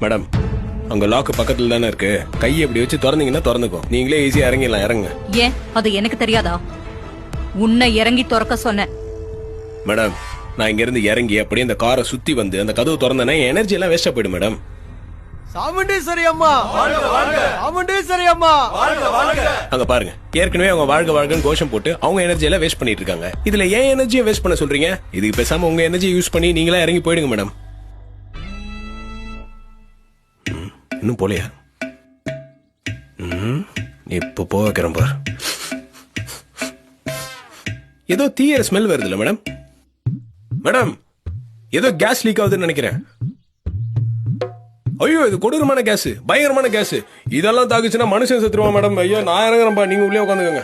Madam அங்க lock பக்கத்துல தானே இருக்கு. கையை இப்படி வச்சு திறந்தீங்கன்னா திறந்துக்கும். நீங்களே ஈஸியா இறங்கிடலாம். இறங்க. ஏன் அது எனக்கு தெரியாதா? உன்னை இறங்கி திறக்க சொன்னேன். மேடம் நான் இங்க இருந்து இறங்கி அப்படியே அந்த காரை சுத்தி வந்து அந்த கதவு திறந்தேன்னா எனர்ஜி எல்லாம் வேஸ்டா போயிடும் மேடம். சாமுண்டீஸ்வரி அம்மா சாமுண்டீஸ்வரி அம்மா அங்க பாருங்க, ஏற்கனவே அவங்க வாழ்க வாழ்கன்னு கோஷம் போட்டு அவங்க எனர்ஜி எல்லாம் வேஸ்ட் பண்ணிட்டு இருக்காங்க. இதுல ஏன் எனர்ஜியை வேஸ்ட் பண்ண சொல்றீங்க? இதுக்கு பேசாம உங்க எனர்ஜியை யூஸ் பண்ணி நீங்களா இறங்கி போயிடுங்க மேடம். இன்னும் போலையா? இப்ப போக வைக்கிறேன் பார். ஏதோ தீயற ஸ்மெல் வருது இல்ல மேடம்? மேடம் ஏதோ கேஸ் லீக் ஆகுதுன்னு நினைக்கிறேன். ஐயோ இது கொடூரமான கேஸ், பயங்கரமான கேஸ். இதெல்லாம் தாக்குச்சுன்னா மனுஷன் செத்துருவான் மேடம். ஐயோ நான் இறங்குறேன்பா, நீங்க உள்ளே உட்காந்துக்கோங்க.